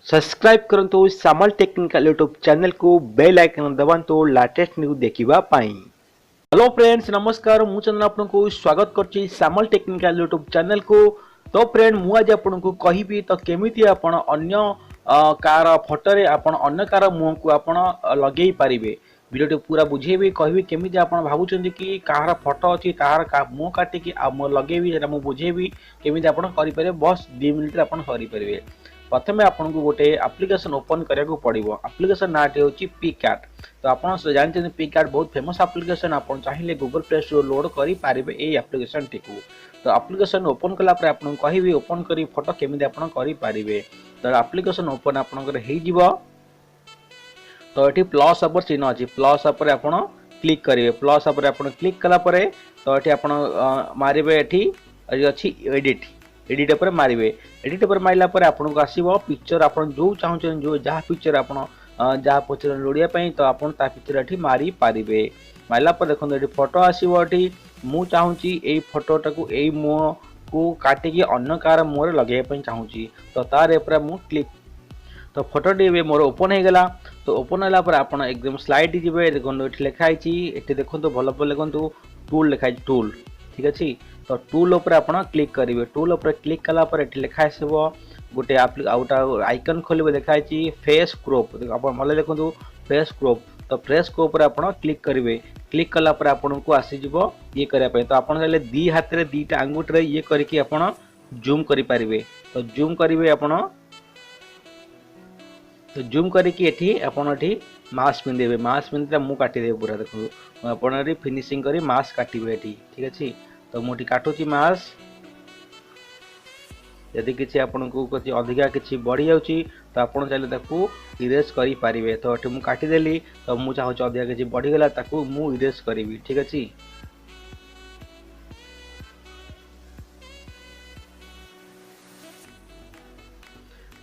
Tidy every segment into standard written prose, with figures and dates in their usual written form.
Subscribe करंतु सामल technical YouTube channel को bell icon दबांतु latest news देखिबा पाई। हेलो फ्रेंड्स नमस्कार मु चंदन आपको स्वागत करछि सामल टेक्निकल यूट्यूब चैनल को। तो फ्रेंड मु आज आपको कहिबी तो केमिति आपण अन्य कार फोटो रे आपण अन्य कार मुह को आपण लगेई पारिबे। वीडियो पूरा बुझेबी कहबी केमिति आपण भाबुचंदी कि कार फोटो अछि तार मुह काटी कि मु लगेबी जेटा मु बुझेबी केमिति आपण करि पारे बस 2 मिनिट रे आपण करि पारिबे। प्रथम आपको गोटे एप्लिकेशन ओपन करिया पड़ो। एप्लिकेशन नाटी हूँ पिकैट। तो आप जानते हैं पिकैट बहुत फेमस एप्लिकेशन। आप चाहिए गूगल प्ले स्टोर लोड करेंगे ये एप्लिकेशन टी। तो एप्लिकेशन ओपन कलापर आपको कहि ओपन कर फोटो केमी करेंगे। तो एप्लिकेशन ओपन आपंकर हो। तो ये प्लस अपर चिन्ह अच्छी प्लस अपर आप क्लिक करेंगे। प्लस अपर आप क्लिक कलापर तो ये आप मारे अच्छी एडिट एडिट पर मारे। एडिट पर मारला पर आपको आसो पिक्चर आप जो चाहते जो जहाँ पिक्चर आप जहाँ पचर लोड़िया तो आप पिक्चर ये मारी पारे। मारला पर देखो ये फोटो आसो ये मु चाहूँगी ये फोटोटा को यही मुह को काटिकी अन्न कार मुहर लगे चाहूँगी। तो तार मु क्लिक तो फोटोटी मोर ओपन हो गला। तो ओपन होला पर आप एकदम स्लाइड जी देखो ये लिखाई ये देखो भल भल देखो टूल लिखाई टूल ठीक अच्छे। तो टूल उपर आप क्लिक करेंगे। टूल उपर क्लिक कलापर ये लिखा आसब गोटे आउटा आइकन खोल देखाई फेस क्रोप आप भले देखो फेस क्रोप। तो फेस क्रोप आप क्लिक करेंगे। क्लिक कलापर आपको आसीज ये करने। तो आप दी हाथ में दीटा आंगुठे ये करके आप जूम करेंगे। तो जूम करेंगे आप तो जूम करके आपड़ी मास्क पिंधे। मास्क पिंधे मुँह काटिदे पूरा देखो आप फिनिशिंग कर मास्क काटे ठीक अच्छे। तो मुझे काटुची मास्क यदि किसी आपको अधिका किसी बढ़ी जाऊँगी तो आप चाहिए इरेज करें। तो ये मुझे काटिदेली तो मुझे चाहूँ अधिका किसी बढ़ीगला मुझे इरेज करी ठीक अच्छे।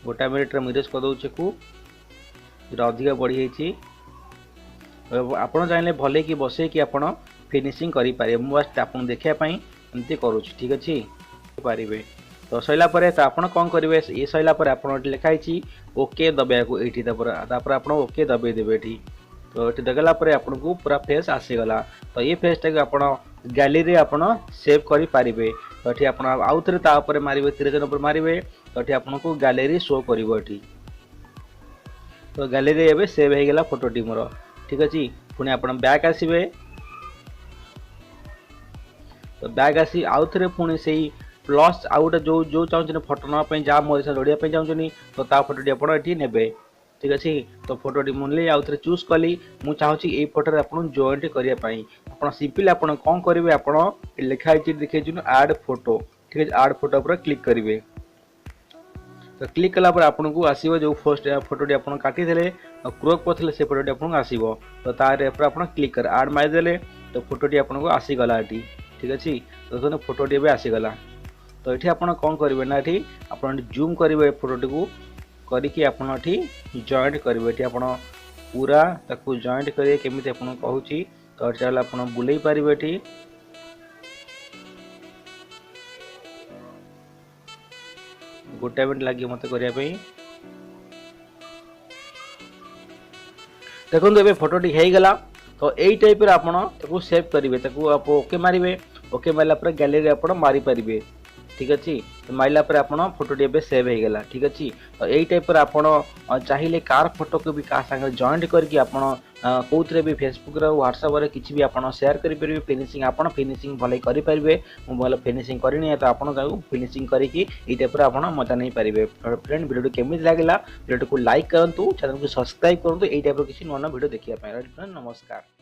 गोटा मिनिट में इरेज करदे को अधिका बढ़ी जाइए। आप चाहिए भले कि बसे कि आप फिनिशिंग करें। मुझे आप देखापी एमती करुँच ठीक अच्छे पारे। तो सैला तो आप कौन करेंगे ये सैला आप लिखाई ओके दबाया को ये आप ओके दबे देवे। तो ये देगला आपको पूरा फेस आसीगला। तो ये फेसटा को आप गैलरी आप सेव करें। तो ये आप आउ थे मारे तिरजन पर मारे तो ये आपको गैलरी शो कर। तो गैलरी एवं सेव हो गला फोटोटी मोर ठीक अच्छे। पुणी आप बैक आसवे। तो बैग आसी आउ थे पुणी से प्लस आउट जो जो चाहते फोटो नापी जहाँ मोर लोड़िया चाहते तो ता फोटोटी आपड़ी ने ठीक अच्छे। तो फोटोटी मुझे आउ थे चूज कली मुझे चाहूँगी ये फोटो आप जॉइंट करने आप सिंपल आप कौन करेंगे आप लिखाई देखिए आड फोटो ठीक है। आड फोटो पर क्लिक करेंगे। तो क्लिक कलापर आपको आसो जो फर्स्ट फोटोटी आप काटी क्रोप करते से फोटोटी आपको आसो। तो तार आप क्लिक कर आड मारिदे तो फोटोटी आपको आसीगला ये ठीक अच्छे। तो फोटोटी भी आसीगला। तो ये आप कौन करेंगे ना ये आप जूम करेंगे फोटोटी को करके आपठी जॉइंट करेंगे। ये आप पूरा ताकू जॉइंट करेंगे केमी आपको कहूँ। तो चल आप बुले पारे ये गोटे मिनट लगे मत करने। देखो ये फोटोटी हो गला। तो यही टाइप आप सेव करेंगे। आप ओके मारे। ओके मारला गैलरी आप मारी पारे ठीक अच्छे। तो मारला आप फोटोटी एवं सेव हो गला ठीक अच्छे। तो यही टाइप आप चाहिए कार फोटो को भी क्या सागर जॉइंट करके आप कौन भी फेसबुक व्हाट्सएप किसी भी आप शेयर करेंगे। फिनिशिंग आप फिनिशिंग भले करेंगे। मुझे भले फिनिशिंग करनी तो आप फिनिशिंग करके टाइप आप मजा नहीं पारे। फ्रेंड वीडियो केमी लगे वीडियो को लाइक करूँ चैनल को सब्सक्राइब करूँ। यही टाइप किसी नुआ वीडियो देखिए। नमस्कार।